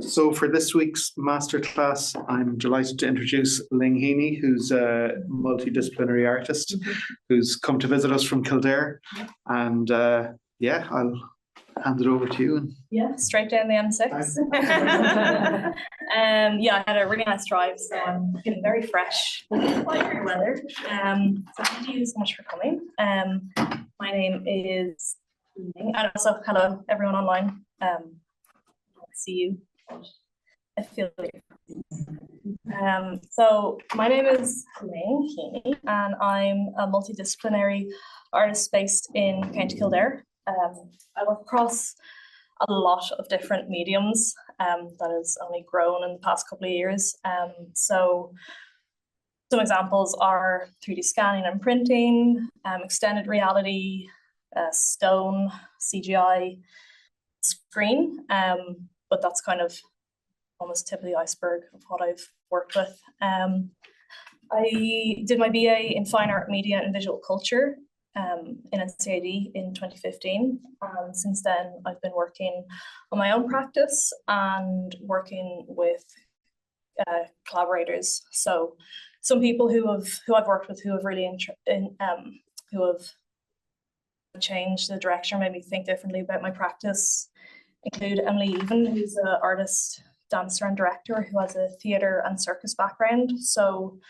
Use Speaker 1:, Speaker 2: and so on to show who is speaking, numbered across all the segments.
Speaker 1: So for this week's masterclass, I'm delighted to introduce Liing Heaney, who's a multidisciplinary artist who's come to visit us from Kildare. And yeah, I'll hand it over to you.
Speaker 2: Yeah, straight down the M6. Yeah, I had a really nice drive, so I'm feeling very fresh. Quite great weather. So thank you so much for coming. My name is Liing, and also hello everyone online. I see you. I feel like so my name is Liing Heaney, and I'm a multidisciplinary artist based in County Kildare. I work across a lot of different mediums that has only grown in the past couple of years. So some examples are 3D scanning and printing, extended reality, stone, CGI, screen, but that's kind of almost tip of the iceberg of what I've worked with. I did my BA in Fine Art, Media and Visual Culture in IADT in 2015. And since then, I've been working on my own practice and working with collaborators. So some people who I've worked with who have really who have changed the direction, made me think differently about my practice, include Emily Even, who's an artist, dancer and director who has a theatre and circus background. So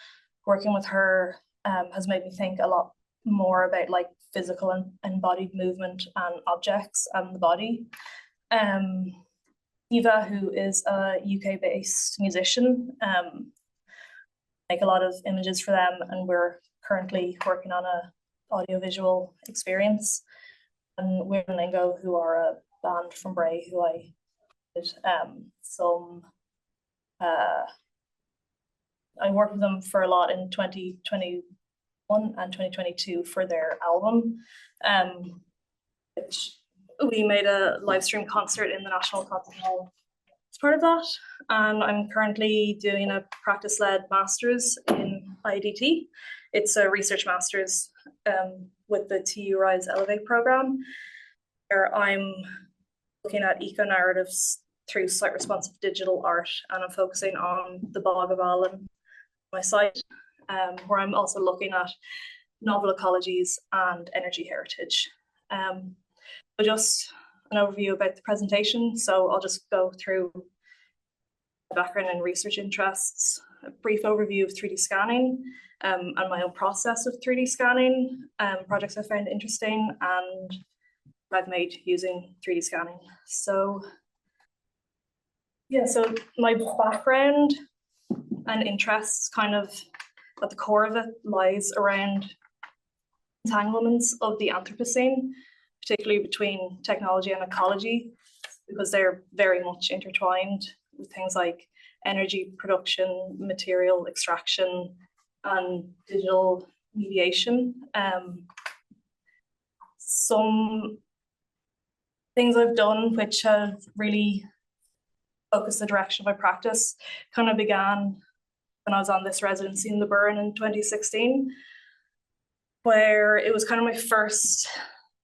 Speaker 2: working with her has made me think a lot more about like physical and embodied movement and objects and the body. Eva, who is a UK-based musician, make a lot of images for them, and we're currently working on a audiovisual experience. And We're Lingo, who are a band from Bray, who I did I worked with them for a lot in 2021 and 2022 for their album, which we made a live stream concert in the National Concert Hall as part of that. And I'm currently doing a practice-led master's in IADT. It's a research master's with the TU Rise Elevate program, where I'm looking at eco-narratives through site-responsive digital art, and I'm focusing on the Bog of Allen, my site, where I'm also looking at novel ecologies and energy heritage. So just an overview about the presentation. So I'll just go through my background and research interests, a brief overview of 3D scanning, and my own process of 3D scanning, projects I found interesting, and what I've made using 3D scanning. So yeah, so my background and interests, kind of at the core of it, lies around entanglements of the anthropocene, particularly between technology and ecology, because they're very much intertwined with things like energy production, material extraction, and digital mediation. Some things I've done which have really focused the direction of my practice kind of began when I was on this residency in the Burren in 2016, where it was kind of my first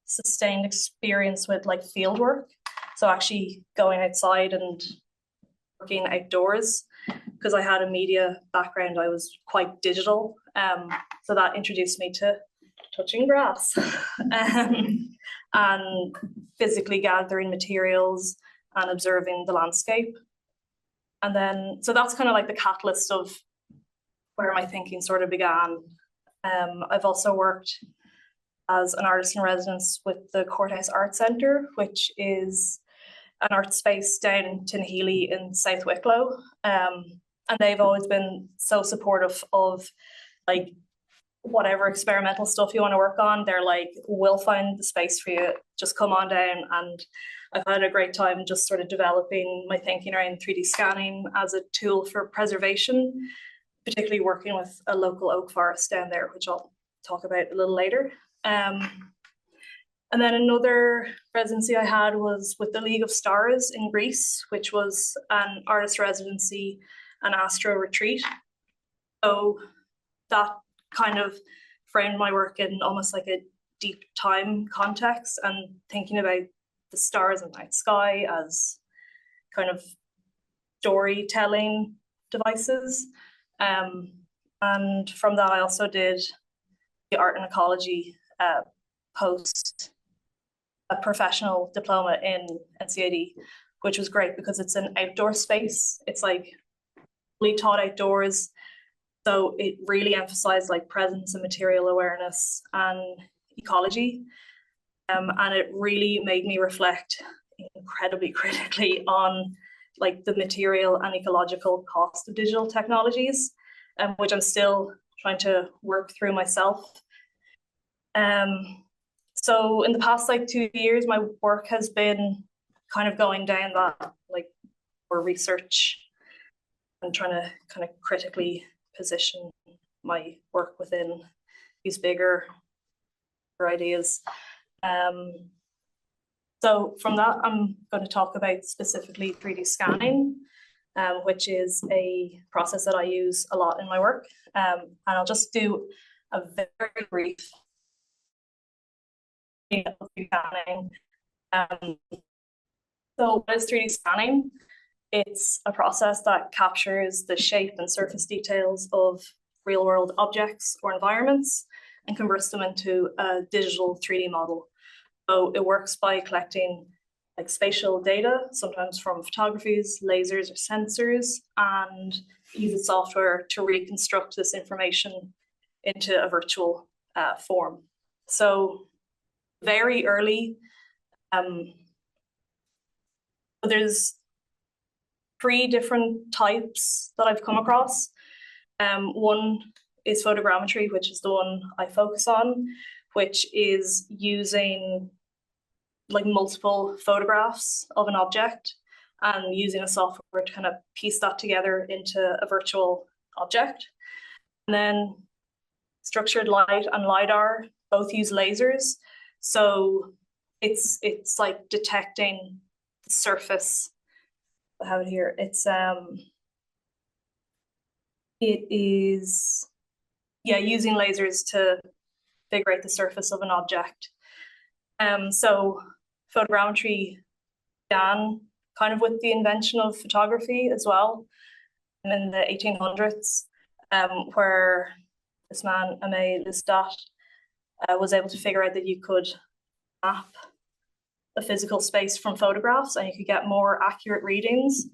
Speaker 2: sustained experience with like field work. So actually going outside and working outdoors, because I had a media background, I was quite digital. So that introduced me to touching grass and physically gathering materials and observing the landscape. And then, so that's kind of like the catalyst of where my thinking sort of began. I've also worked as an artist in residence with the Courthouse Art Centre, which is an art space down in Tinhealy in South Wicklow. And they've always been so supportive of like whatever experimental stuff you want to work on. They're like, we'll find the space for you, just come on down. And I've had a great time just sort of developing my thinking around 3D scanning as a tool for preservation, particularly working with a local oak forest down there, which I'll talk about a little later. And then another residency I had was with the League of Stars in Greece, which was an artist residency and astro retreat. So that kind of framed my work in almost like a deep time context, and thinking about the stars and night sky as kind of storytelling devices. And from that, I also did the art and ecology post a professional diploma in NCAD, which was great because it's an outdoor space. It's like fully taught outdoors. So it really emphasized like presence and material awareness and ecology. And it really made me reflect incredibly critically on like the material and ecological cost of digital technologies, which I'm still trying to work through myself. So in the past like 2 years, my work has been kind of going down that like more research and trying to kind of critically position my work within these bigger ideas. So from that, I'm going to talk about specifically 3D scanning, which is a process that I use a lot in my work. And I'll just do a very brief scanning. So what is 3D scanning? It's a process that captures the shape and surface details of real-world objects or environments and converts them into a digital 3D model. So it works by collecting like spatial data, sometimes from photographies, lasers, or sensors, and uses software to reconstruct this information into a virtual form. So very early, there's 3 different types that I've come across. One is photogrammetry, which is the one I focus on, which is using like multiple photographs of an object and using a software to kind of piece that together into a virtual object. And then structured light and LiDAR both use lasers. So it's like detecting the surface. I have it here. It is using lasers to figure out the surface of an object. So photogrammetry began kind of with the invention of photography as well in the 1800s, where this man, Aimé Lestat, was able to figure out that you could map a physical space from photographs and you could get more accurate readings.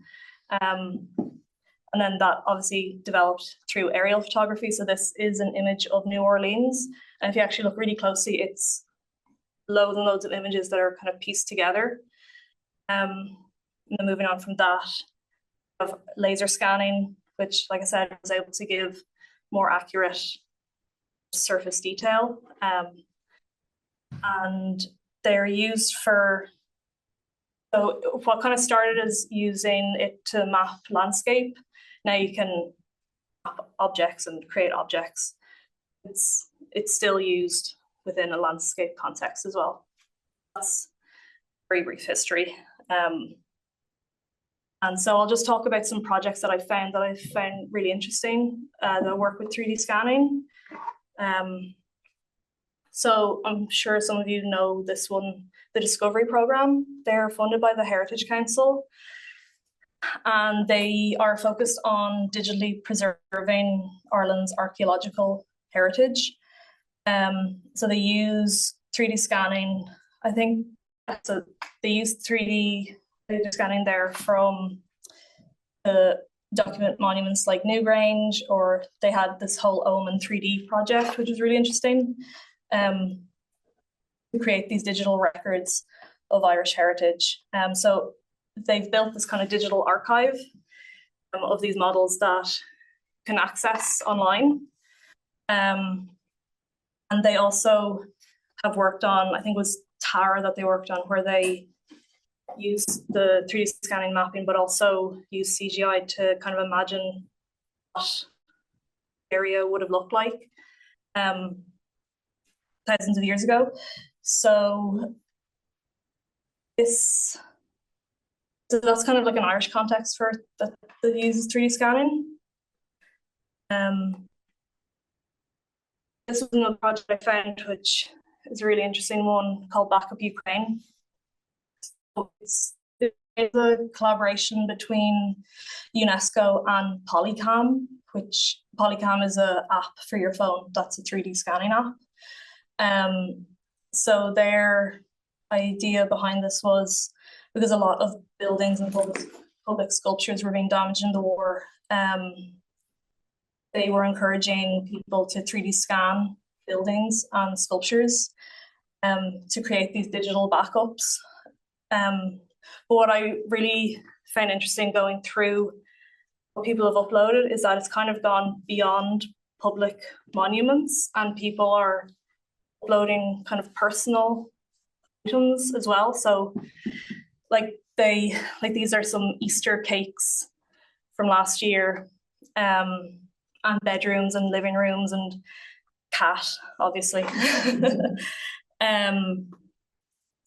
Speaker 2: And then that obviously developed through aerial photography. So this is an image of New Orleans. And if you actually look really closely, it's loads and loads of images that are kind of pieced together. And then moving on from that, of laser scanning, which, like I said, was able to give more accurate surface detail. And they're used for, so what kind of started as using it to map landscape. Now you can map objects and create objects. It's still used within a landscape context as well. That's very brief history. And so I'll just talk about some projects that I found really interesting that work with 3D scanning. So I'm sure some of you know this one, the Discovery Programme. They're funded by the Heritage Council, and they are focused on digitally preserving Ireland's archaeological heritage. So they use 3D scanning. I think so. They use 3D scanning there from the document monuments like Newgrange, or they had this whole Omen 3D project, which was really interesting, to create these digital records of Irish heritage. So they've built this kind of digital archive of these models that can access online. And they also have worked on, I think it was Tara that they worked on, where they use the 3D scanning mapping, but also use CGI to kind of imagine what the area would have looked like thousands of years ago. So that's kind of like an Irish context for that uses 3D scanning. This was another project I found, which is a really interesting one, called Backup Ukraine. So it's It's a collaboration between UNESCO and Polycam, which Polycam is an app for your phone. That's a 3D scanning app. So their idea behind this was because a lot of buildings and public sculptures were being damaged in the war. They were encouraging people to 3D scan buildings and sculptures to create these digital backups. But what I really found interesting going through what people have uploaded is that it's kind of gone beyond public monuments, and people are uploading kind of personal items as well. So these are some Easter cakes from last year, and bedrooms and living rooms and cat, obviously.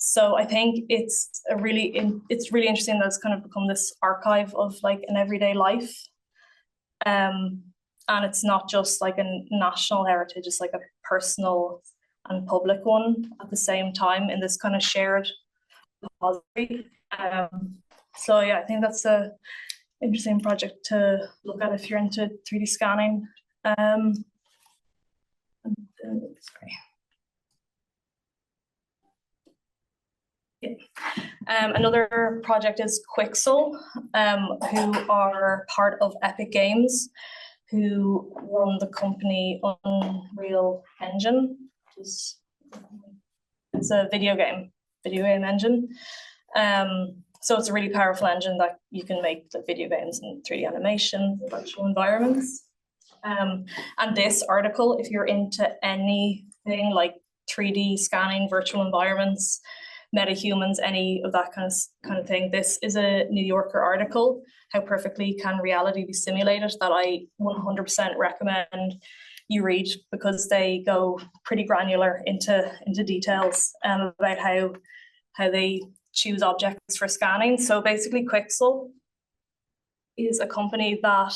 Speaker 2: So I think it's really interesting that it's kind of become this archive of like an everyday life. And it's not just like a national heritage, it's like a personal and public one at the same time in this kind of shared repository. So yeah, I think that's a interesting project to look at if you're into 3D scanning. Sorry. Yeah. Another project is Quixel, who are part of Epic Games, who run the company Unreal Engine. It's a video game engine. So it's a really powerful engine that you can make the video games in 3D animation, virtual environments. And this article, if you're into anything like 3D scanning, virtual environments, metahumans, any of that kind of thing, this is a New Yorker article, How Perfectly Can Reality Be Simulated, that I 100% recommend you read, because they go pretty granular into details about how they choose objects for scanning. So basically Quixel is a company that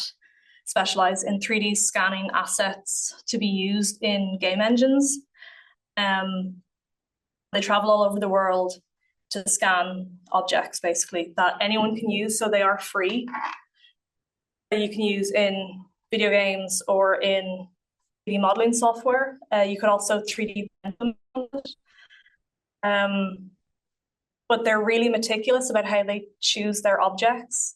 Speaker 2: specialize in 3D scanning assets to be used in game engines. They travel all over the world to scan objects, basically, that anyone can use. So they are free. You can use in video games or in 3D modeling software. You could also 3D print them. But they're really meticulous about how they choose their objects.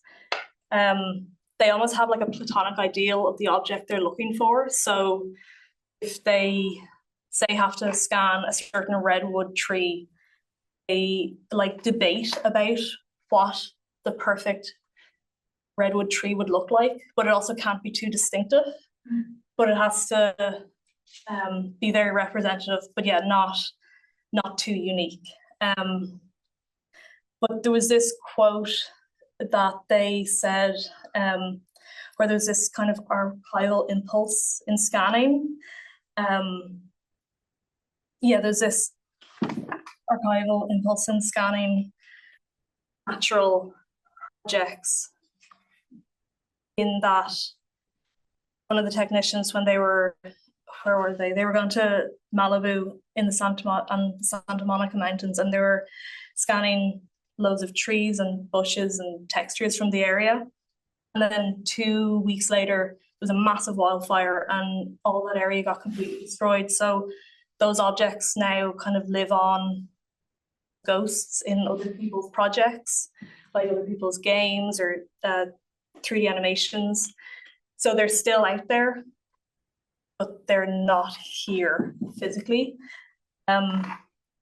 Speaker 2: They almost have like a platonic ideal of the object they're looking for. So if they say have to scan a certain redwood tree, they like debate about what the perfect redwood tree would look like, but it also can't be too distinctive. But it has to be very representative, but yeah, not too unique. But there was this quote that they said, where there's this kind of archival impulse in scanning. There's this archival impulse in scanning natural objects, in that one of the technicians, when they were, where were they? They were going to Malibu in the Santa Monica Mountains, and they were scanning loads of trees and bushes and textures from the area. And then 2 weeks later, there was a massive wildfire and all that area got completely destroyed. So those objects now kind of live on ghosts in other people's projects, like other people's games or 3D animations. So they're still out there, but they're not here physically.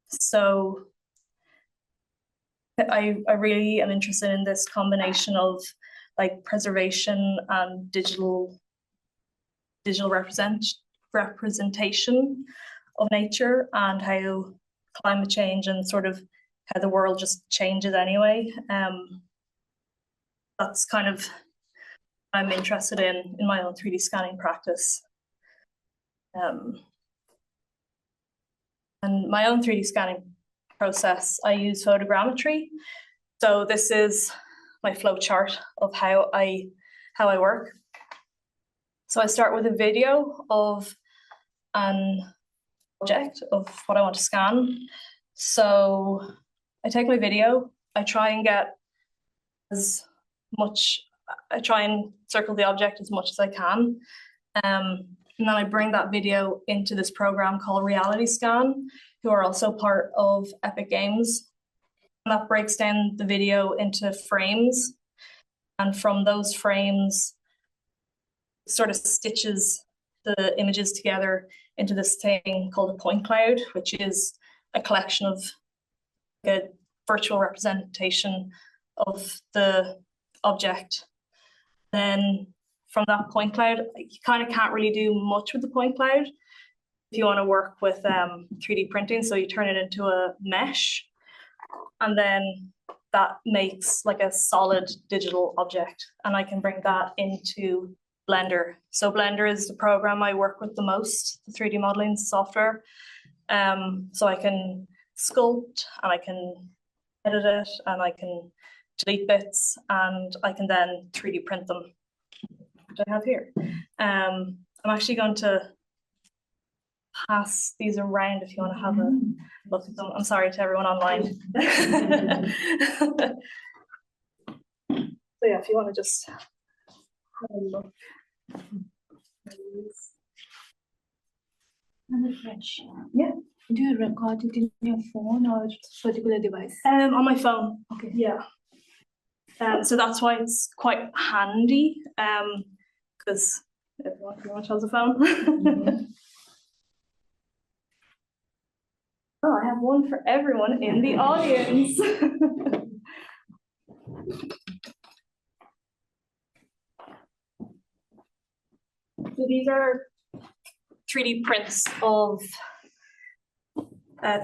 Speaker 2: So I really am interested in this combination of like preservation and digital representation of nature, and how climate change and sort of how the world just changes anyway. That's kind of what I'm interested in my own 3D scanning practice. And my own 3D scanning process, I use photogrammetry. So this is my flow chart of how I work. So I start with a video of an object of what I want to scan. So I take my video, I try and get as much, I try and circle the object as much as I can. And then I bring that video into this program called Reality Scan, who are also part of Epic Games. And that breaks down the video into frames. And from those frames, sort of stitches the images together into this thing called a point cloud, which is a collection of a virtual representation of the object. Then from that point cloud, you kind of can't really do much with the point cloud if you want to work with 3D printing. So you turn it into a mesh, and then that makes like a solid digital object. And I can bring that into Blender. So Blender is the program I work with the most, the 3D modeling software. So I can sculpt, and I can edit it, and I can delete bits, and I can then 3D print them, which I have here. I'm actually going to pass these around if you want to have a look at them. I'm sorry to everyone online. So yeah, if you want to just have a look. Yeah.
Speaker 3: Do you record it in your phone or particular device?
Speaker 2: On my phone.
Speaker 3: Okay.
Speaker 2: Yeah. So that's why it's quite handy, because everyone pretty much has a phone.
Speaker 3: Mm-hmm.
Speaker 2: Oh, I have one for everyone in the audience. So these are 3D prints of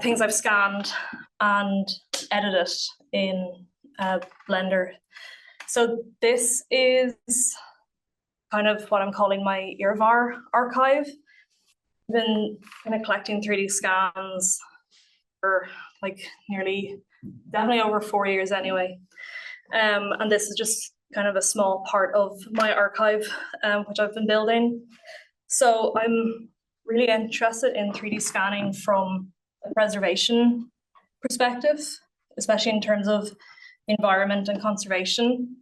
Speaker 2: things I've scanned and edited in Blender. So this is kind of what I'm calling my IRVAR archive. I've been kind of collecting 3D scans for like definitely over 4 years anyway. And this is just kind of a small part of my archive, which I've been building. So I'm really interested in 3D scanning from a preservation perspective, especially in terms of environment and conservation.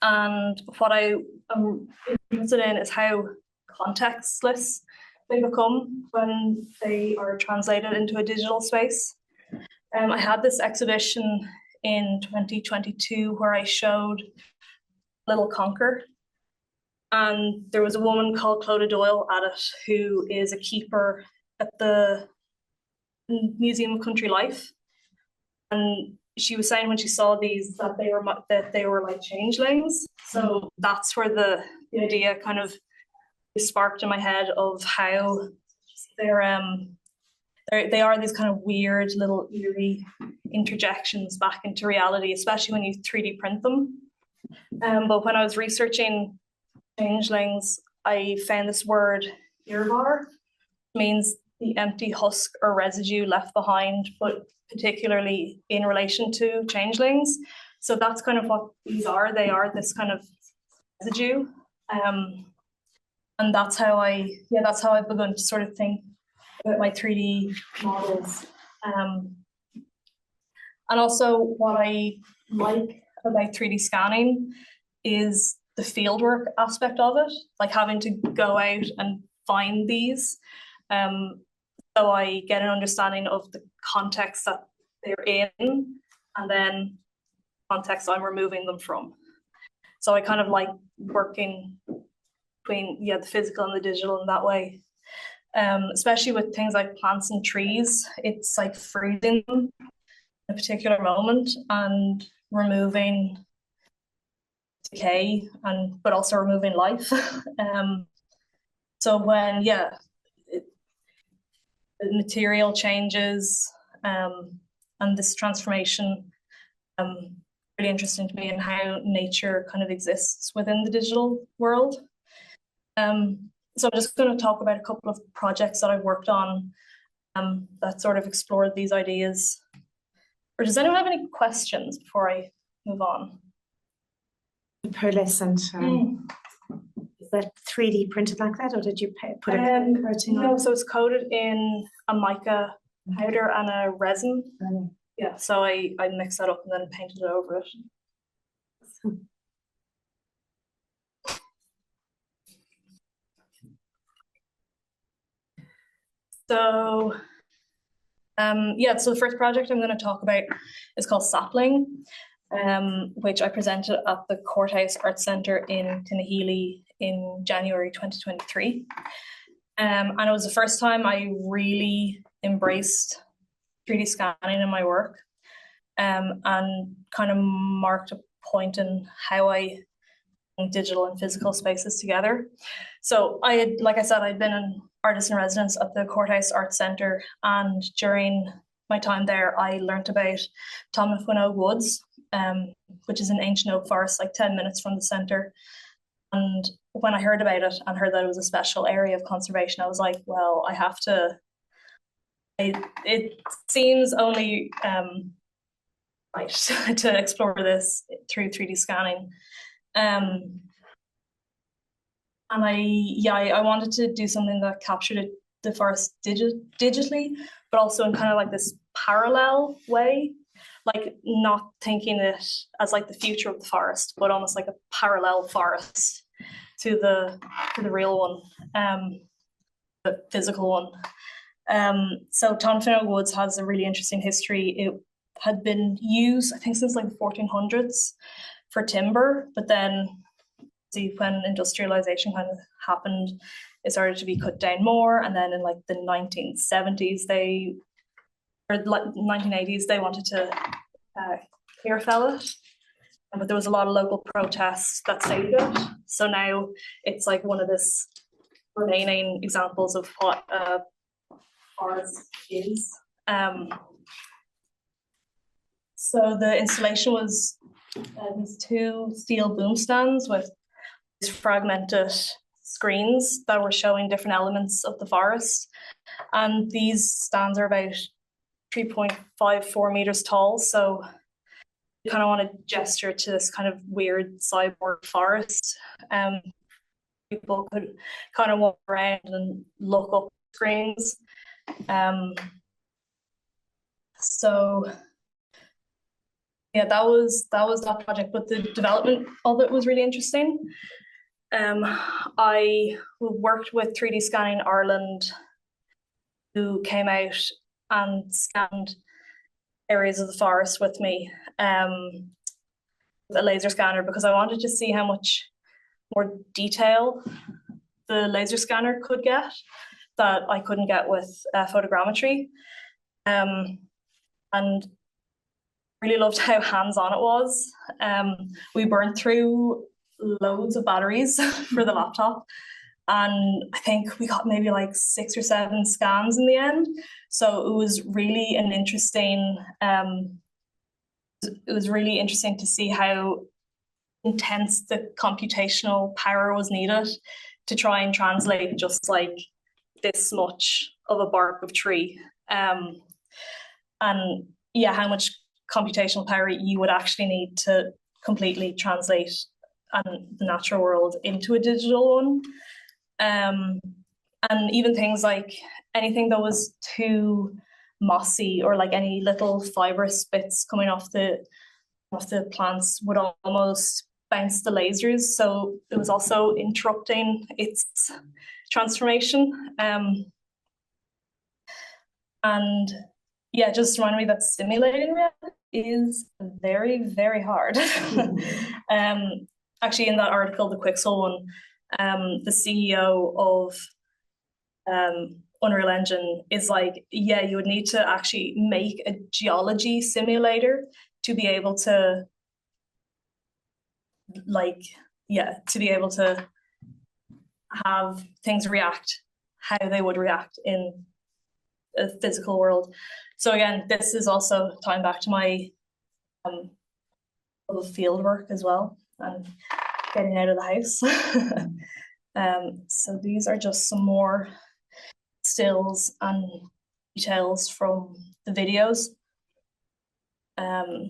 Speaker 2: And what I am interested in is how contextless they become when they are translated into a digital space. I had this exhibition in 2022 where I showed Little Conquer, and there was a woman called Clodagh Doyle at it who is a keeper at the Museum of Country Life, and she was saying when she saw these that they were like changelings. So that's where the idea kind of sparked in my head of how they are these kind of weird little eerie interjections back into reality, especially when you 3D print them. But when I was researching changelings, I found this word IRVAR, means the empty husk or residue left behind, but particularly in relation to changelings. So that's kind of what these are. They are this kind of residue. And that's how I've begun to sort of think about my 3D models. And also what I like about 3D scanning is the fieldwork aspect of it, like having to go out and find these. So I get an understanding of the context that they're in, and then context I'm removing them from. So I kind of like working between the physical and the digital in that way. Especially with things like plants and trees, it's like freezing them in a particular moment and removing decay, but also removing life. So when the material changes, and this transformation, really interesting to me, and how nature kind of exists within the digital world. So I'm just going to talk about a couple of projects that I've worked on that sort of explored these ideas. Or does anyone have any questions before I move on?
Speaker 3: Pearlescent. Is that 3D printed like that, or did you put a coating on?
Speaker 2: No, so it's coated in a mica powder and a resin. Yeah, so I mixed that up and then painted it over it. So, so the first project I'm going to talk about is called Sapling, which I presented at the Courthouse Arts Centre in Tinahely in January 2023. And it was the first time I really embraced 3D scanning in my work, and kind of marked a point in how I bring digital and physical spaces together. So like I said, I'd been an artist in residence at the Courthouse Arts Centre, and during my time there, I learnt about Tomnafunog Woods, which is an ancient oak forest, like 10 minutes from the centre. And when I heard about it and heard that it was a special area of conservation, I was like, well, I have to. It seems only right to explore this through 3D scanning. And I wanted to do something that captured the forest digitally, but also in kind of like this parallel way, like not thinking it as like the future of the forest, but almost like a parallel forest to the real one, the physical one. So Tomnafunog Woods has a really interesting history. It had been used, I think, since like the 1400s for timber, but then when industrialization kind of happened, it started to be cut down more. And then in like the 1970s, 1980s, they wanted to clear fell it. But there was a lot of local protests that saved it. So now it's like one of this remaining examples of what forest is. So the installation was these two steel boom stands with fragmented screens that were showing different elements of the forest. And these stands are about 3.54 meters tall. So you kind of want to gesture to this kind of weird cyborg forest. People could kind of walk around and look up screens. So yeah, that was that project, but the development of it was really interesting. I worked with 3D Scanning Ireland, who came out and scanned areas of the forest with me with a laser scanner, because I wanted to see how much more detail the laser scanner could get that I couldn't get with photogrammetry. And really loved how hands-on it was. We burned through loads of batteries for the laptop, and I think we got maybe like 6 or 7 scans in the end. So it was really an interesting to see how intense the computational power was needed to try and translate just like this much of a bark of tree, and yeah, how much computational power you would actually need to completely translate the natural world into a digital one. And even things like anything that was too mossy, or like any little fibrous bits coming off the plants would almost bounce the lasers. So it was also interrupting its transformation. And yeah, just reminded me that simulating reality is very, very hard. Actually, in that article, the Quixel one, the CEO of Unreal Engine is like, yeah, you would need to actually make a geology simulator to be able to, have things react how they would react in a physical world. So again, this is also tying back to my field work as well, and getting out of the house. So these are just some more stills and details from the videos.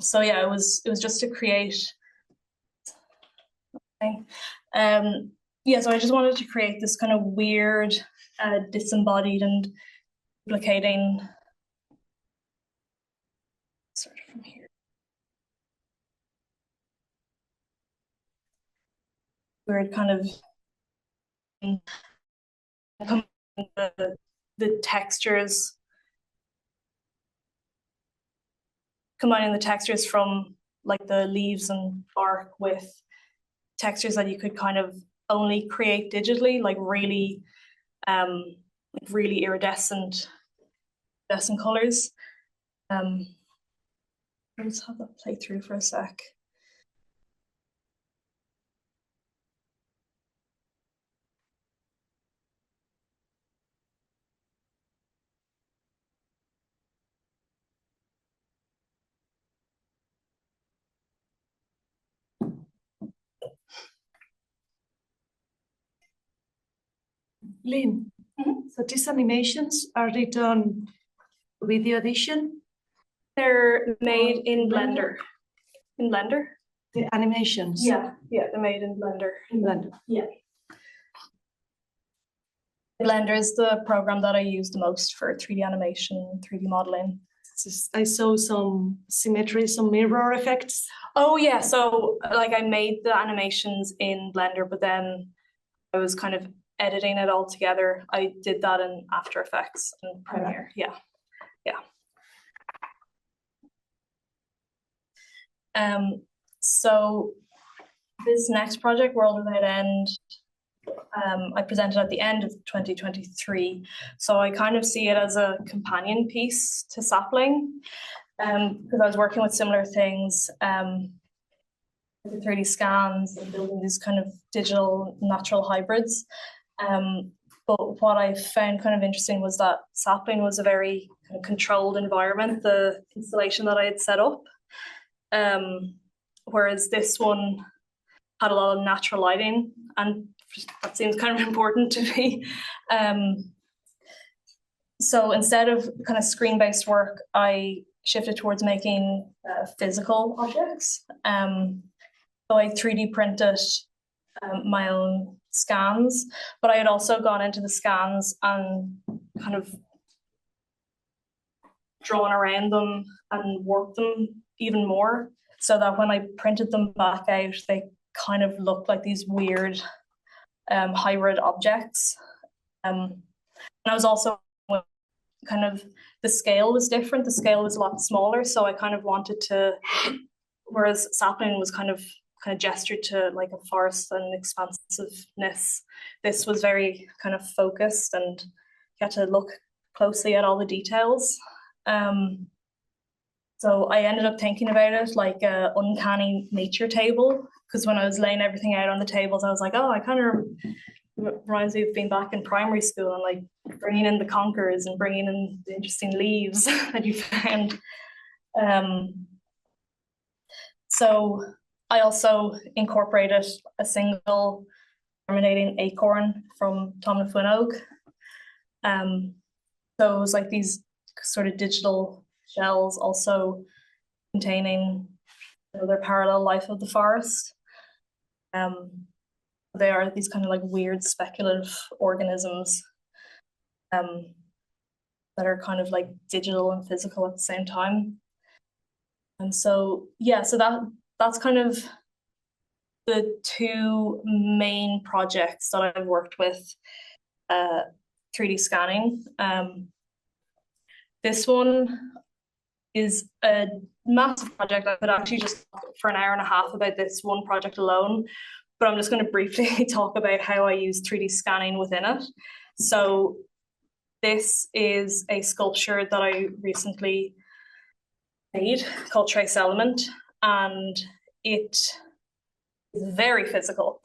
Speaker 2: So yeah, it was just to create. So I just wanted to create this kind of weird, disembodied and duplicating. Sort of from here. weird kind of the textures, combining the textures from like the leaves and bark with textures that you could kind of only create digitally, like really iridescent colors. Let's have that play through for a sec.
Speaker 3: Lynn, so these animations, are they done with the audition?
Speaker 2: They're made in Blender. In Blender?
Speaker 3: The animations?
Speaker 2: Yeah, they're made in Blender.
Speaker 3: In Blender?
Speaker 2: Yeah. Blender is the program that I use the most for 3D animation, 3D modeling.
Speaker 3: I saw some symmetry, some mirror effects.
Speaker 2: Oh yeah, so like I made the animations in Blender, but then I was kind of editing it all together. I did that in After Effects and Premiere. Yeah. So this next project, World Without End, I presented at the end of 2023. So I kind of see it as a companion piece to Sapling, because I was working with similar things, with 3D scans and building these kind of digital natural hybrids. But what I found kind of interesting was that Sapling was a very kind of controlled environment, the installation that I had set up. Whereas this one had a lot of natural lighting, and that seems kind of important to me. So instead of kind of screen-based work, I shifted towards making physical objects. So I 3D printed my own scans, but I had also gone into the scans and kind of drawn around them and worked them even more, so that when I printed them back out, they kind of looked like these weird hybrid objects. And I was also kind of, the scale was different. The scale was a lot smaller, so I kind of wanted to, whereas Sapling was kind of gestured to like a forest and expansiveness, this was very kind of focused, and you had to look closely at all the details. So I ended up thinking about it like an uncanny nature table, because when I was laying everything out on the tables, I was like, oh, I kind of reminds me of being back in primary school and like bringing in the conkers and bringing in the interesting leaves that you found. So I also incorporated a single germinating acorn from Tomna Funog. So it was like these sort of digital shells also containing their parallel life of the forest. They are these kind of like weird speculative organisms that are kind of like digital and physical at the same time. And so, yeah, so that's kind of the two main projects that I've worked with 3D scanning. This one is a massive project. I could actually just talk for an hour and a half about this one project alone, but I'm just going to briefly talk about how I use 3D scanning within it. So this is a sculpture that I recently made called Trace Element, and it is very physical.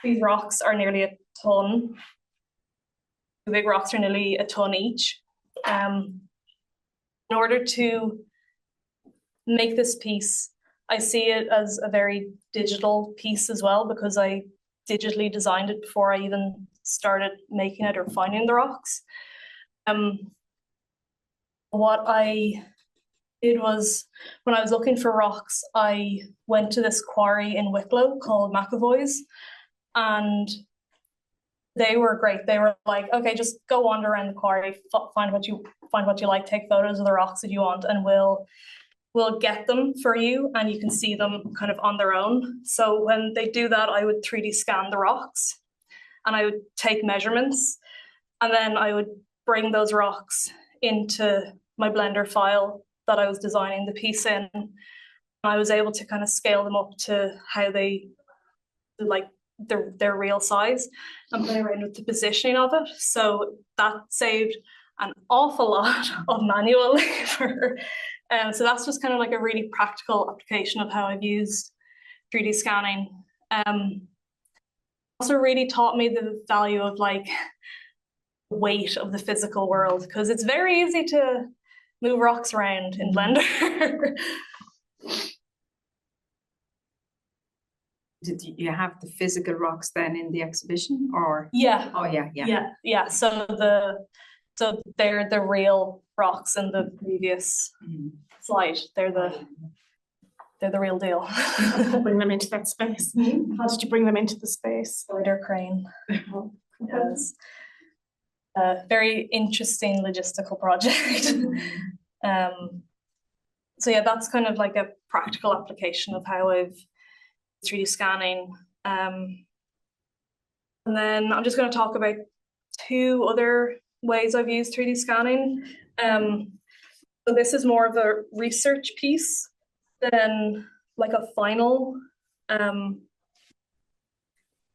Speaker 2: These rocks are nearly a ton. The big rocks are nearly a ton each. In order to make this piece, I see it as a very digital piece as well, because I digitally designed it before I even started making it or finding the rocks. What I did was, when I was looking for rocks, I went to this quarry in Wicklow called McAvoy's, and they were great. They were like, okay, just go wander around the quarry, find what you like, take photos of the rocks if you want, and we'll will get them for you and you can see them kind of on their own. So when they do that, I would 3D scan the rocks and I would take measurements, and then I would bring those rocks into my Blender file that I was designing the piece in. I was able to kind of scale them up to how they, like, their real size, and play around with the positioning of it. So that saved an awful lot of manual labor. So that's just kind of like a really practical application of how I've used 3D scanning. Also really taught me the value of like weight of the physical world, because it's very easy to move rocks around in Blender.
Speaker 4: Did you have the physical rocks then in the exhibition, or?
Speaker 2: Yeah.
Speaker 4: Oh yeah.
Speaker 2: So they're the real rocks in the previous slide. They're the real deal.
Speaker 3: Bring them into that space. How did you bring them into the space?
Speaker 2: Spider crane. Yes. A very interesting logistical project. So yeah, that's kind of like a practical application of how I've 3D scanning. And then I'm just going to talk about 2 other ways I've used 3D scanning. So this is more of a research piece than like a final.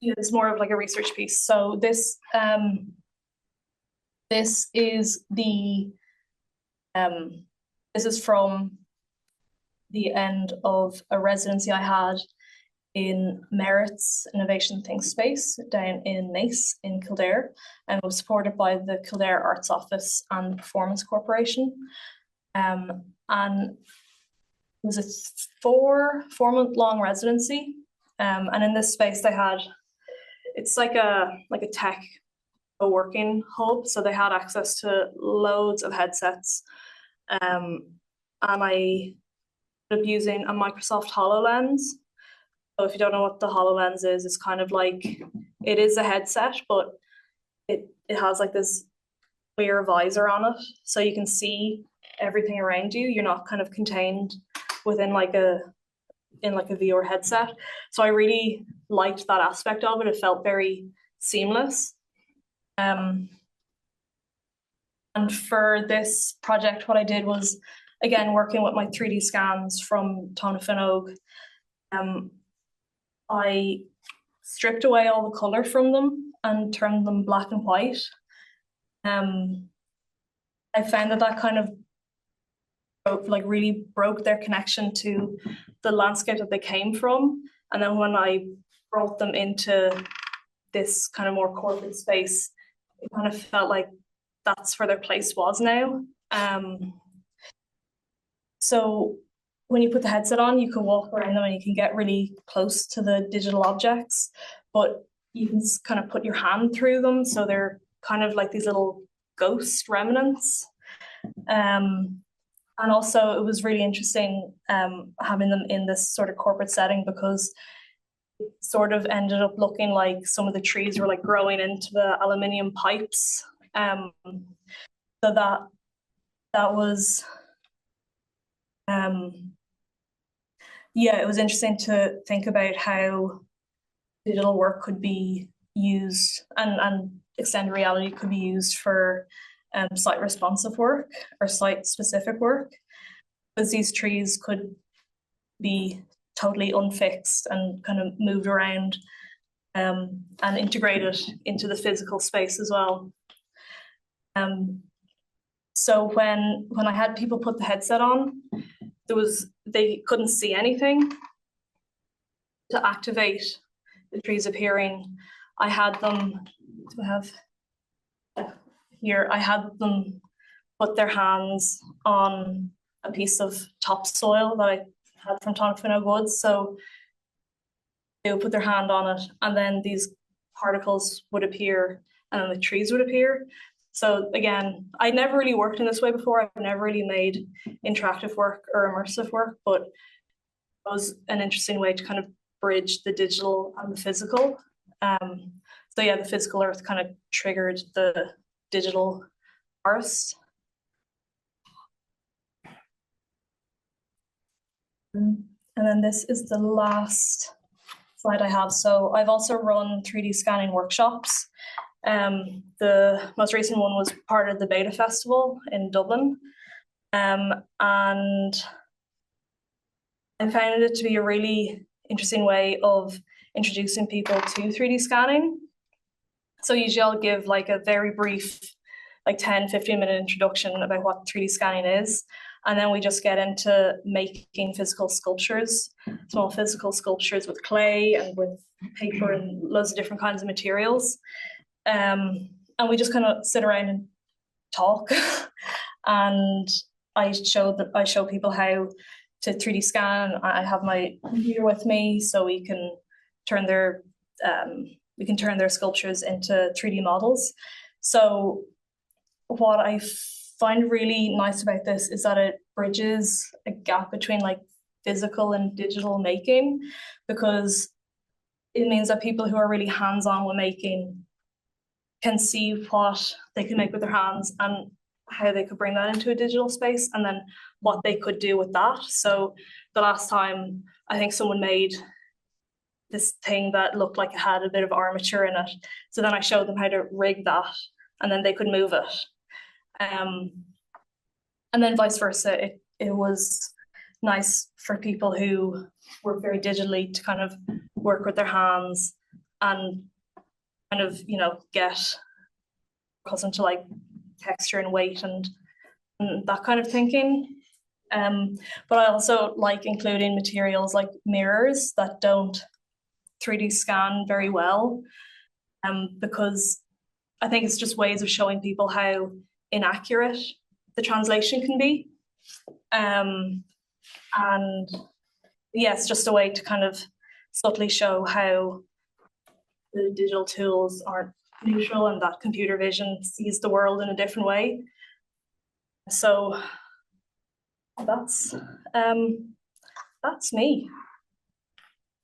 Speaker 2: It's more of like a research piece. So this is the this is from the end of a residency I had in Merit's Innovation Think Space down in Naas in Kildare, and was supported by the Kildare Arts Office and the Performance Corporation. And it was a 4-month long residency. And in this space they had, it's like a tech co-working hub. So they had access to loads of headsets. And I ended up using a Microsoft HoloLens. So if you don't know what the HoloLens is, it's kind of like, it is a headset, but it has like this clear visor on it. So you can see everything around you. You're not kind of contained within like a VR headset. So I really liked that aspect of it. It felt very seamless. And for this project, what I did was, again, working with my 3D scans from Tána Fionóg, I stripped away all the color from them and turned them black and white. I found that kind of really broke their connection to the landscape that they came from. And then when I brought them into this kind of more corporate space, it kind of felt like that's where their place was now. So when you put the headset on, you can walk around them and you can get really close to the digital objects, but you can kind of put your hand through them. So they're kind of like these little ghost remnants. And also it was really interesting having them in this sort of corporate setting, because it sort of ended up looking like some of the trees were like growing into the aluminium pipes. So that was, it was interesting to think about how digital work could be used and extended reality could be used for site responsive work or site specific work, because these trees could be totally unfixed and kind of moved around and integrated into the physical space as well. So when I had people put the headset on, they couldn't see anything. To activate the trees appearing, I had them, I had them put their hands on a piece of topsoil that I had from Tána Fionóg Woods. So they would put their hand on it, and then these particles would appear, and then the trees would appear. So again, I never really worked in this way before. I've never really made interactive work or immersive work, but it was an interesting way to kind of bridge the digital and the physical. So yeah, the physical earth kind of triggered the digital forest. And then this is the last slide I have. So I've also run 3D scanning workshops. The most recent one was part of the Beta Festival in Dublin. And I found it to be a really interesting way of introducing people to 3D scanning. So usually I'll give like a very brief, like 10-15 minute introduction about what 3D scanning is. And then we just get into making physical sculptures, small physical sculptures with clay and with paper and loads of different kinds of materials. And we just kind of sit around and talk. And I show people how to 3D scan. I have my computer with me, so we can turn their sculptures into 3D models. So what I find really nice about this is that it bridges a gap between like physical and digital making, because it means that people who are really hands-on with making can see what they can make with their hands and how they could bring that into a digital space, and then what they could do with that. So the last time I think someone made this thing that looked like it had a bit of armature in it. So then I showed them how to rig that, and then they could move it. And then vice versa, it was nice for people who work very digitally to kind of work with their hands and kind of, get accustomed to like texture and weight and that kind of thinking. But I also like including materials like mirrors that don't 3D scan very well, because I think it's just ways of showing people how inaccurate the translation can be. And yeah, it's just a way to kind of subtly show how the digital tools aren't neutral and that computer vision sees the world in a different way. So that's me.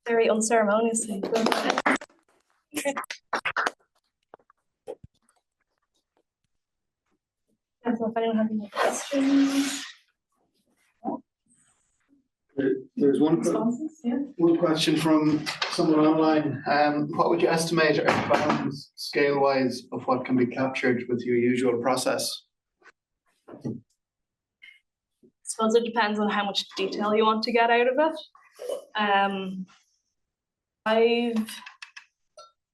Speaker 2: Very unceremoniously. So if anyone has any questions.
Speaker 1: There's one question from someone online. What would you estimate are the bounds scale-wise of what can be captured with your usual process?
Speaker 2: I suppose it depends on how much detail you want to get out of it. I've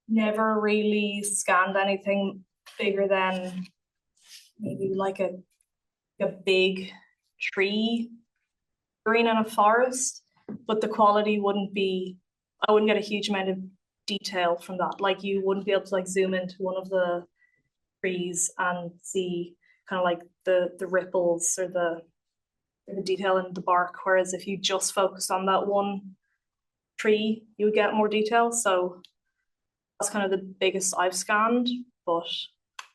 Speaker 2: never really scanned anything bigger than maybe like a big tree green in a forest, but the quality wouldn't be, I wouldn't get a huge amount of detail from that. Like you wouldn't be able to like zoom into one of the trees and see kind of like the ripples or the detail in the bark, whereas if you just focused on that one tree you would get more detail. So that's kind of the biggest I've scanned, but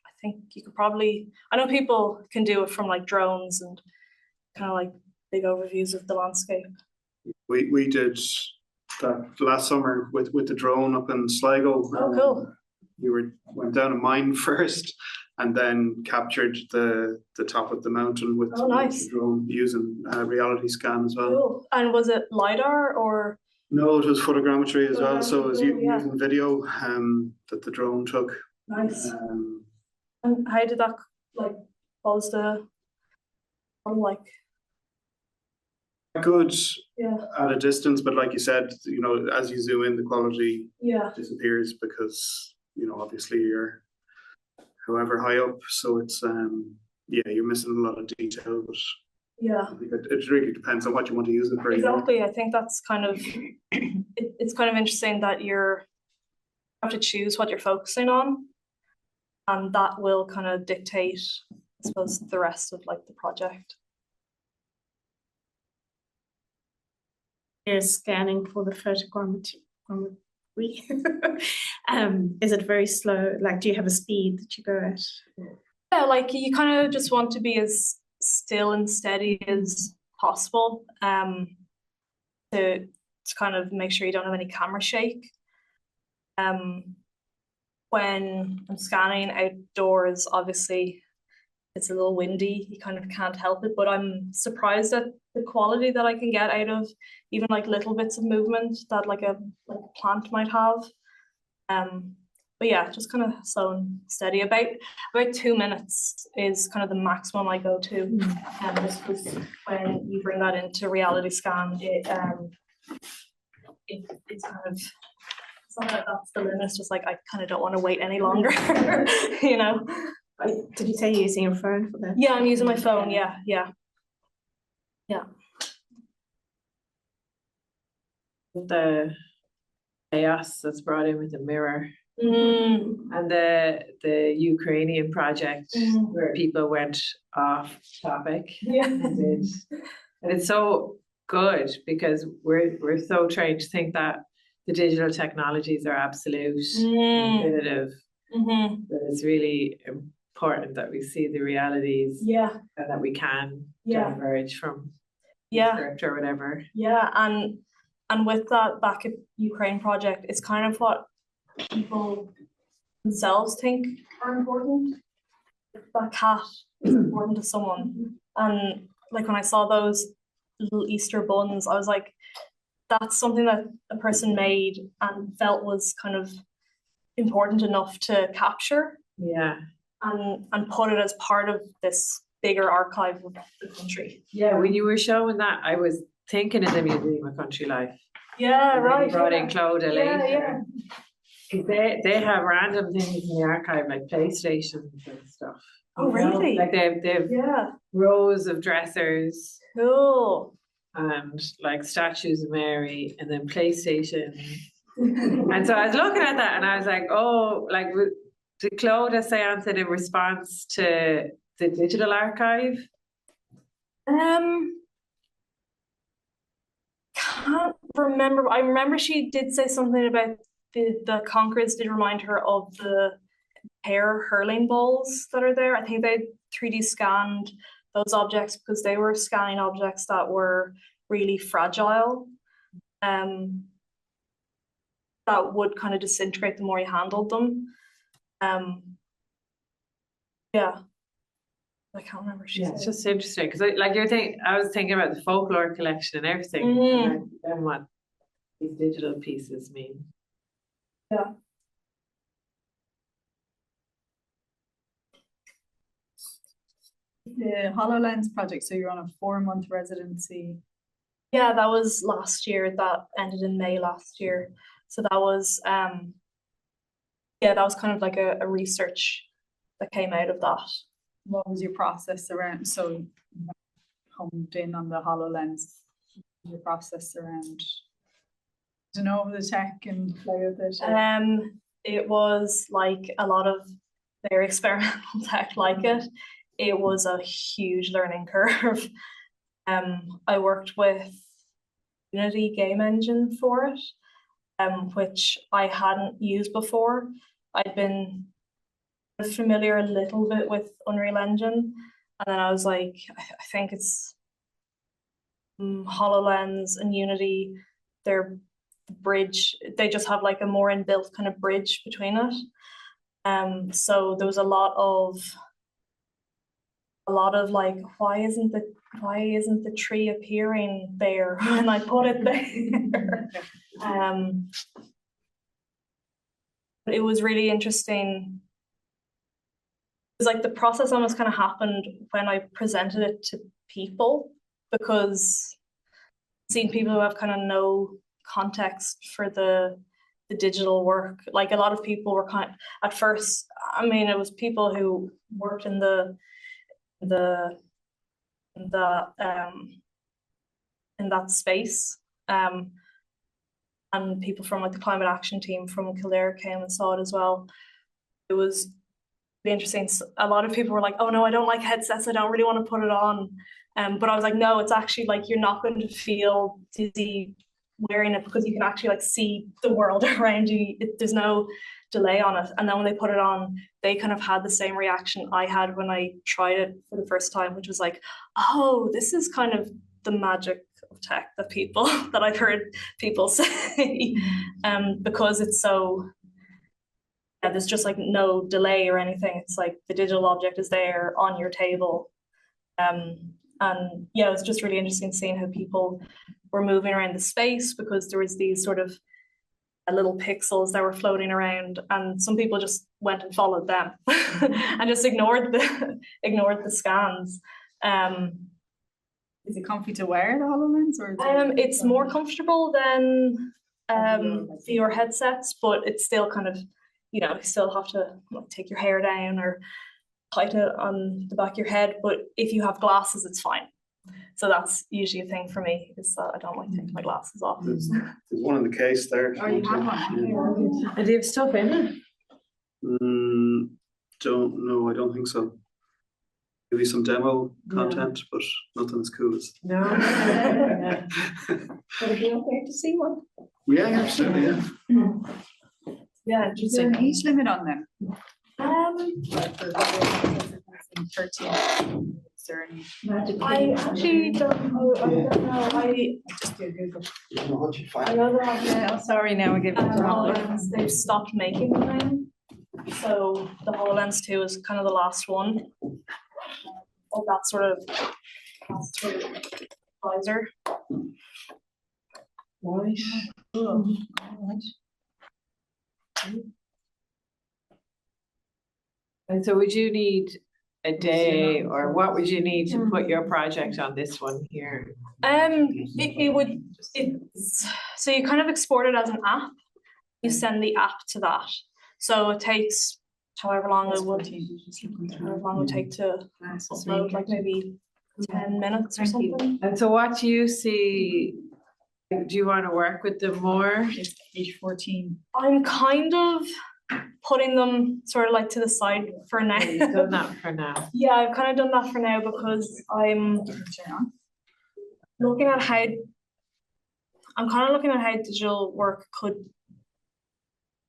Speaker 2: I think you could probably, I know people can do it from like drones and kind of like big overviews of the landscape.
Speaker 1: We did that last summer with the drone up in Sligo.
Speaker 2: Oh, cool.
Speaker 1: We went down a mine first and then captured the top of the mountain with,
Speaker 2: nice.
Speaker 1: with the drone using reality scan as well.
Speaker 2: Cool. And was it LiDAR or?
Speaker 1: No, it was photogrammetry as well. So it was using video that the drone took.
Speaker 2: Nice. And how did that like? What was the like?
Speaker 1: Good at a distance, but like you said, as you zoom in, the quality disappears because obviously you're however high up, so it's you're missing a lot of detail. But I think it really depends on what you want to use it for.
Speaker 2: Exactly, I think that's kind of it's kind of interesting that you have to choose what you're focusing on, and that will kind of dictate, I suppose, the rest of like the project.
Speaker 5: You're scanning for the photogrammetry. Is it very slow? Like, do you have a speed that you go at?
Speaker 2: Yeah, like you kind of just want to be as still and steady as possible, to kind of make sure you don't have any camera shake. When I'm scanning outdoors, obviously it's a little windy, you kind of can't help it, but I'm surprised at the quality that I can get out of even like little bits of movement that like a plant might have. But yeah, just kind of slow and steady. About 2 minutes is kind of the maximum I go to. And this was when you bring that into reality scan, it's kind of, it's not like that's the limit, it's just like I kind of don't want to wait any longer, you know.
Speaker 5: Did you say you're using your phone for that?
Speaker 2: Yeah, I'm using my phone. Yeah.
Speaker 6: The chaos that's brought in with the mirror and the Ukrainian project where people went off topic.
Speaker 2: Yeah.
Speaker 6: And it's so good because we're so trained to think that the digital technologies are absolute, definitive. That it's really important that we see the realities.
Speaker 2: Yeah.
Speaker 6: And that we can diverge from research or whatever.
Speaker 2: Yeah, and with that Back at Ukraine project, it's kind of what people themselves think are important. That cat is important to someone. And like when I saw those little Easter buns, I was like, that's something that a person made and felt was kind of important enough to capture.
Speaker 6: Yeah.
Speaker 2: And put it as part of this bigger archive of the country.
Speaker 6: Yeah, when you were showing that, I was thinking of the Museum of Country Life.
Speaker 2: Yeah, right.
Speaker 6: Brought in Clodagh later.
Speaker 2: Yeah.
Speaker 6: They have random things in the archive like PlayStations and stuff.
Speaker 2: Oh, really?
Speaker 6: Like they've rows of dressers.
Speaker 2: Cool.
Speaker 6: And like statues of Mary and then PlayStation. And so I was looking at that and I was like, oh, like did Clodagh say anything in response to the digital archive?
Speaker 2: Can't remember. I remember she did say something about the Concords did remind her of the pair hurling balls that are there. I think they 3D scanned those objects because they were scanning objects that were really fragile. That would kind of disintegrate the more you handled them. Yeah, I can't remember.
Speaker 6: It's just interesting because like I was thinking about the folklore collection and everything, and then what these digital pieces mean.
Speaker 2: Yeah.
Speaker 4: The HoloLens project. So you're on a 4-month residency.
Speaker 2: Yeah, that was last year. That ended in May last year. So that was that was kind of like a research that came out of that.
Speaker 4: What was your process around? So you honed in on the HoloLens. Your process around to know the tech and play with it.
Speaker 2: It was like a lot of their experimental tech like it. It was a huge learning curve. I worked with Unity game engine for it, which I hadn't used before. I'd been familiar a little bit with Unreal Engine, and then I was like, I think it's HoloLens and Unity, their bridge, they just have like a more inbuilt kind of bridge between it. So there was a lot of like, why isn't the tree appearing there when I put it there? It was really interesting. It was like the process almost kind of happened when I presented it to people, because seeing people who have kind of no context for the digital work, like a lot of people were kind of, at first, I mean, it was people who worked in in that space, and people from like the climate action team from Kildare came and saw it as well. It was really interesting. A lot of people were like, oh no, I don't like headsets, I don't really want to put it on, but I was like, no, it's actually like you're not going to feel dizzy wearing it, because you can actually like see the world around you. There's no delay on it. And then when they put it on, they kind of had the same reaction I had when I tried it for the first time, which was like, oh, this is kind of the magic of tech that people that I've heard people say, because it's so yeah, there's just like no delay or anything. It's like the digital object is there on your table. And yeah, it was just really interesting seeing how people were moving around the space, because there was these sort of little pixels that were floating around, and some people just went and followed them and just ignored the scans.
Speaker 4: Is it comfy to wear the HoloLens, or?
Speaker 2: It's more comfortable than VR headsets, but it's still kind of, you still have to take your hair down or tight it on the back of your head. But if you have glasses, it's fine. So that's usually a thing for me, is that I don't like taking my glasses off.
Speaker 1: There's one in the case there.
Speaker 4: Oh, you have one?
Speaker 6: And do you have stuff in it?
Speaker 1: Don't know. I don't think so. Maybe some demo content, but nothing as cool as.
Speaker 6: No.
Speaker 3: Would it be okay to see one?
Speaker 1: Yeah, absolutely. Yeah.
Speaker 2: Yeah,
Speaker 4: Is there an age limit on them? 13. Is there any?
Speaker 2: I actually don't know. I don't know. I know that
Speaker 4: Yeah, sorry, now I give it to
Speaker 2: HoloLens, they've stopped making them now. So the HoloLens 2 is kind of the last one of that sort of visor.
Speaker 6: Right. And so would you need a day, or what would you need to put your project on this one here?
Speaker 2: So you kind of export it as an app. You send the app to that. So it takes however long it would take to upload, like maybe 10 minutes or something.
Speaker 6: And so what do you see? Do you want to work with them more?
Speaker 4: It's age 14.
Speaker 2: I'm kind of putting them sort of like to the side for now.
Speaker 6: You've done that for now.
Speaker 2: Yeah, I've kind of done that for now, because I'm looking at how digital work could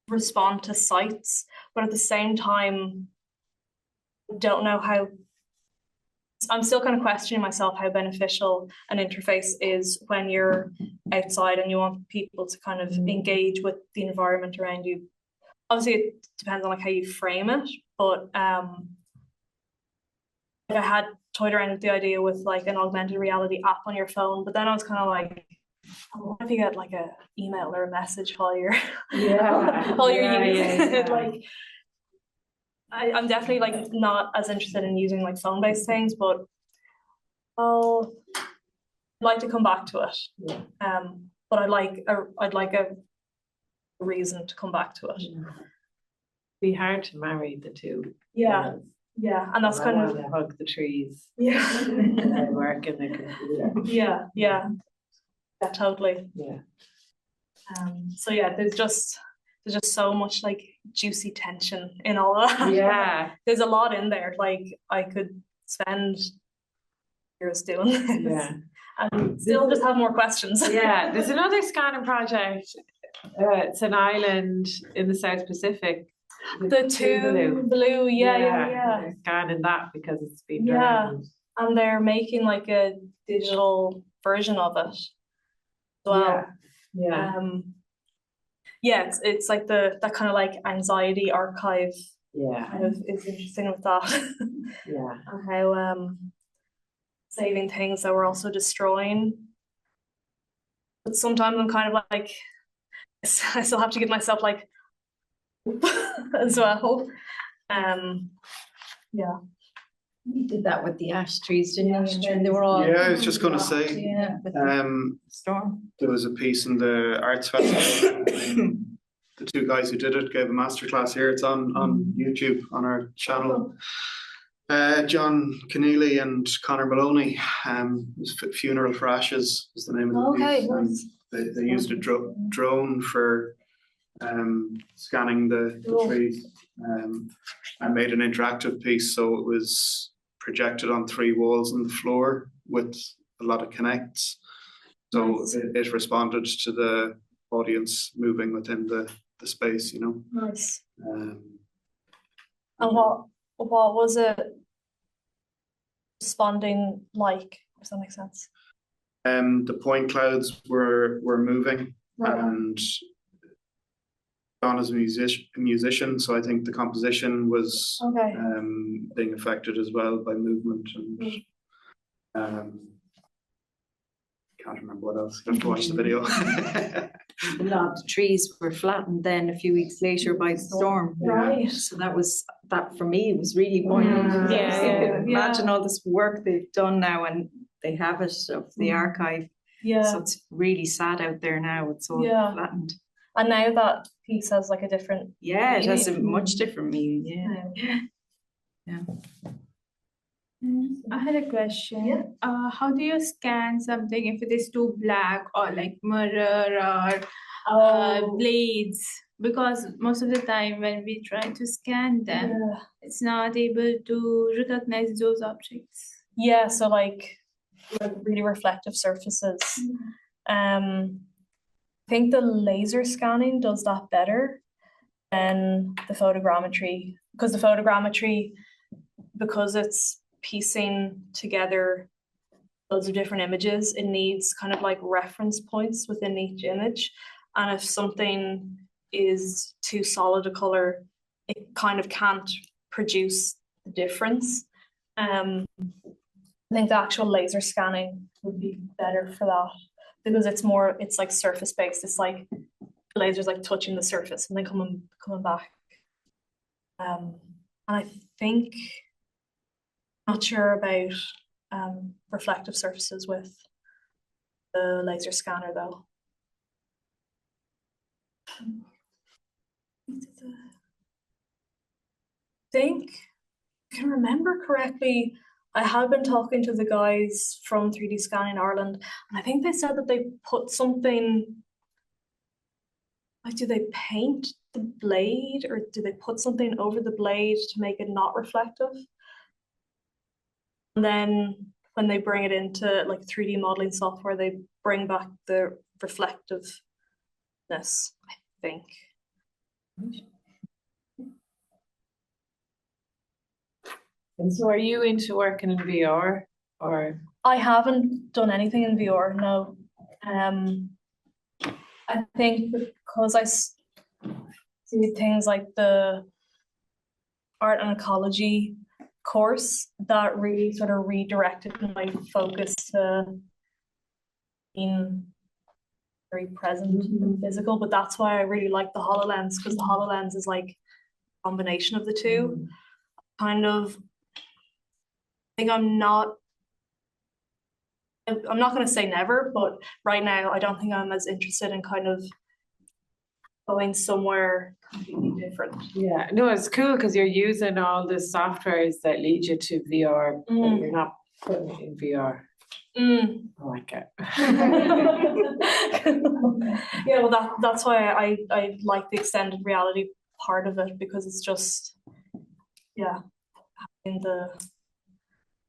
Speaker 2: respond to sites, but at the same time, don't know how. I'm still kind of questioning myself how beneficial an interface is when you're outside and you want people to kind of engage with the environment around you. Obviously, it depends on like how you frame it, but I had toyed around with the idea with like an augmented reality app on your phone, but then I was kind of like, what if you get like a email or a message while you're while you're using it? Like, I'm definitely like not as interested in using like phone-based things, but I'd like to come back to it. But I'd like a reason to come back to it.
Speaker 6: Be hard to marry the two.
Speaker 2: Yeah, and that's kind of
Speaker 6: hug the trees.
Speaker 2: Yeah.
Speaker 6: And work in the computer.
Speaker 2: Yeah, totally.
Speaker 6: Yeah.
Speaker 2: So yeah, there's just so much like juicy tension in all of that.
Speaker 6: Yeah.
Speaker 2: There's a lot in there. Like I could spend years doing this.
Speaker 6: Yeah.
Speaker 2: And still just have more questions.
Speaker 6: Yeah, there's another scanning project. It's an island in the South Pacific.
Speaker 2: The two blue, yeah.
Speaker 6: They're scanning that because it's been
Speaker 2: drowned. And they're making like a digital version of it as well. It's like that kind of like anxiety archive.
Speaker 6: Yeah.
Speaker 2: Kind of is interesting with that.
Speaker 6: Yeah.
Speaker 2: And how saving things that we're also destroying. But sometimes I'm kind of like, I still have to give myself like as well. Yeah.
Speaker 3: You did that with the ash trees, didn't you? And they were all.
Speaker 1: Yeah, I was just going to say.
Speaker 3: Yeah.
Speaker 4: Storm.
Speaker 1: There was a piece in the arts festival. The two guys who did it gave a masterclass here. It's on YouTube on our channel. John Keneally and Conor Maloney. Funeral for Ashes was the name of the piece.
Speaker 2: Nice.
Speaker 1: They used a drone for scanning the trees and made an interactive piece. So it was projected on 3 walls on the floor with a lot of connects. So
Speaker 2: Nice.
Speaker 1: it responded to the audience moving within the space, you know.
Speaker 2: Nice. And what was it responding like? Does that make sense?
Speaker 1: The point clouds were moving,
Speaker 2: Right.
Speaker 1: and Don is a musician, so I think the composition was
Speaker 2: Okay.
Speaker 1: being affected as well by movement and can't remember what else. You have to watch the video.
Speaker 7: A lot of the trees were flattened then a few weeks later by the storm.
Speaker 2: Right.
Speaker 7: So that for me was really poignant.
Speaker 5: Yeah.
Speaker 7: Imagine all this work they've done now and they have it of the archive.
Speaker 2: Yeah.
Speaker 7: So it's really sad out there now. It's all
Speaker 2: Yeah.
Speaker 7: flattened.
Speaker 2: And now that piece has like a different.
Speaker 7: Yeah, it has a
Speaker 2: meaning.
Speaker 7: much different meaning. Yeah.
Speaker 8: I had a question. How do you scan something if it is too black or like mirror or blades? Because most of the time when we try to scan them, it's not able to recognize those objects.
Speaker 2: Yeah, so like really reflective surfaces. I think the laser scanning does that better than the photogrammetry, because the photogrammetry, because it's piecing together loads of different images, it needs kind of like reference points within each image. And if something is too solid a color, it kind of can't produce the difference. I think the actual laser scanning would be better for that, because it's like surface based. It's like the laser's like touching the surface and then coming back. And I think, not sure about reflective surfaces with the laser scanner though. I think, if I can remember correctly, I had been talking to the guys from 3D Scanning Ireland, and I think they said that they put something, like, do they paint the blade or do they put something over the blade to make it not reflective? And then when they bring it into like 3D modeling software, they bring back the reflectiveness, I think.
Speaker 6: And so are you into working in VR or?
Speaker 2: I haven't done anything in VR, no. I think because I see things like the art and ecology course, that really sort of redirected my focus to being very present and physical. But that's why I really like the HoloLens, because the HoloLens is like a combination of the two. Kind of, I think I'm not going to say never, but right now I don't think I'm as interested in kind of going somewhere completely different.
Speaker 6: Yeah, no, it's cool because you're using all the softwares that lead you to VR, but you're not putting it in VR. I like it.
Speaker 2: Yeah, well, that's why I like the extended reality part of it, because it's just, yeah, having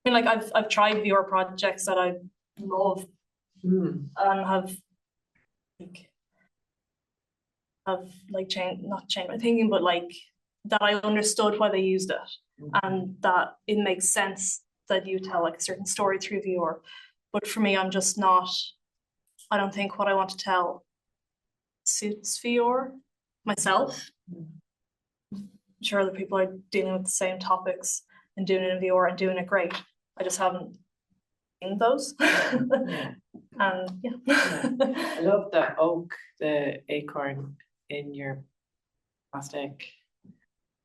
Speaker 2: I mean, like I've tried VR projects that I love and have not changed my thinking, but like that I understood why they used it, and that it makes sense that you tell like a certain story through VR. But for me, I'm just not, I don't think what I want to tell suits VR myself. I'm sure other people are dealing with the same topics and doing it in VR and doing it great. I just haven't seen those. And yeah.
Speaker 6: I love the oak, the acorn in your plastic.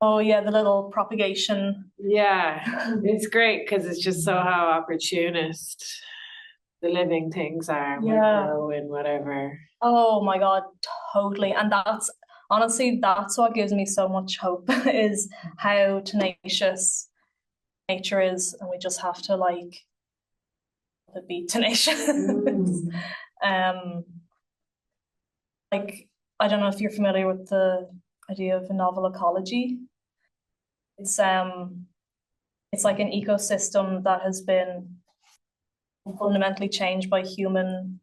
Speaker 2: Oh yeah, the little propagation.
Speaker 6: Yeah, it's great because it's just so how opportunist the living things are.
Speaker 2: Yeah.
Speaker 6: And whatever.
Speaker 2: Oh my God, totally. And that's honestly, that's what gives me so much hope, is how tenacious nature is, and we just have to like be tenacious. Like, I don't know if you're familiar with the idea of a novel ecology. It's like an ecosystem that has been fundamentally changed by human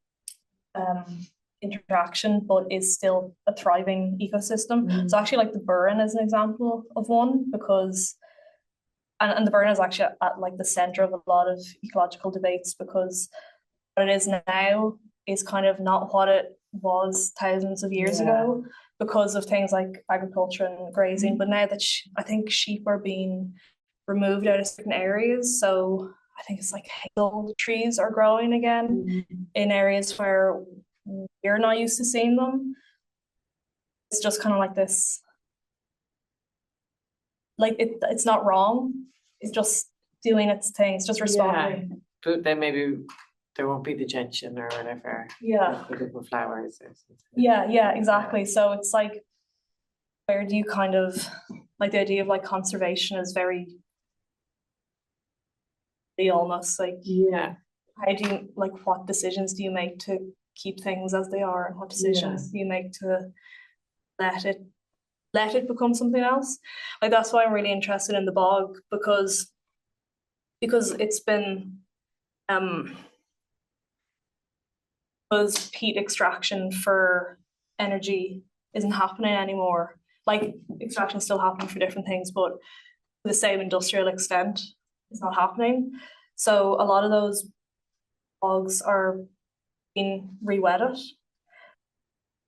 Speaker 2: interaction, but is still a thriving ecosystem. So actually, like the Burren is an example of one, because and the Burren is actually at like the center of a lot of ecological debates, because what it is now is kind of not what it was thousands of years ago. because of things like agriculture and grazing. But now that I think sheep are being removed out of certain areas, so I think it's like hazel trees are growing again in areas where we're not used to seeing them. It's just kind of like this, like it's not wrong. It's just doing its thing. It's just responding.
Speaker 6: But then maybe there won't be the gentian or whatever.
Speaker 2: Yeah.
Speaker 6: The different flowers or something.
Speaker 2: Yeah, exactly. So it's like, where do you kind of, like, the idea of like conservation is very almost like, how do you, like, what decisions do you make to keep things as they are, and what decisions do you make to let it become something else? Like, that's why I'm really interested in the bog, because it's been because peat extraction for energy isn't happening anymore. Like, extraction is still happening for different things, but to the same industrial extent, it's not happening. So a lot of those bogs are being re-wetted.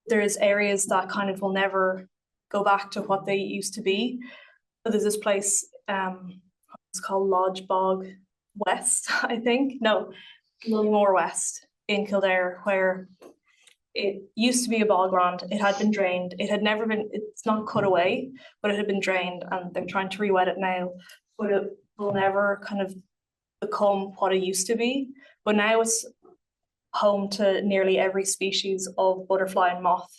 Speaker 2: There's areas that kind of will never go back to what they used to be. So there's this place, it's called Lodge Bog West, I think. No, Liing West in Kildare, where it used to be a bog ground. It had been drained. It had never been, it's not cut away, but it had been drained, and they're trying to re-wet it now. But it will never kind of become what it used to be. But now it's home to nearly every species of butterfly and moth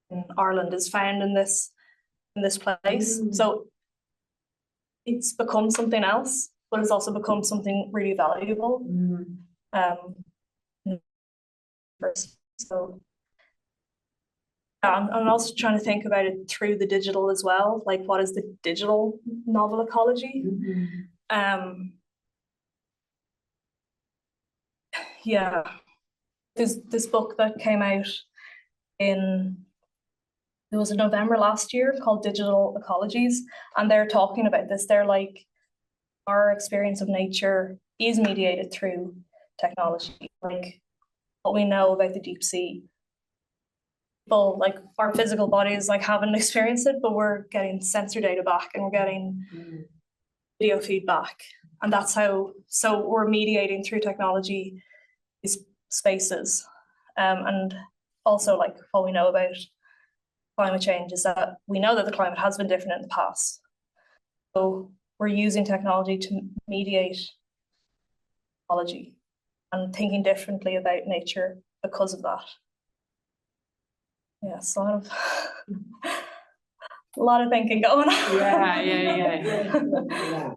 Speaker 2: in Ireland is found in this place. So it's become something else, but it's also become something really valuable. So I'm also trying to think about it through the digital as well. Like, what is the digital novel ecology? Yeah, there's this book that came out it was in November last year, called Digital Ecologies, and they're talking about this. They're like, our experience of nature is mediated through technology. Like, what we know about the deep sea, people, like, our physical bodies, like, haven't experienced it, but we're getting sensor data back, and we're getting video feedback, and that's how. So we're mediating through technology these spaces, and also, like, what we know about climate change is that we know that the climate has been different in the past. So we're using technology to mediate ecology and thinking differently about nature because of that. Yes, a lot of thinking going on.
Speaker 6: Yeah.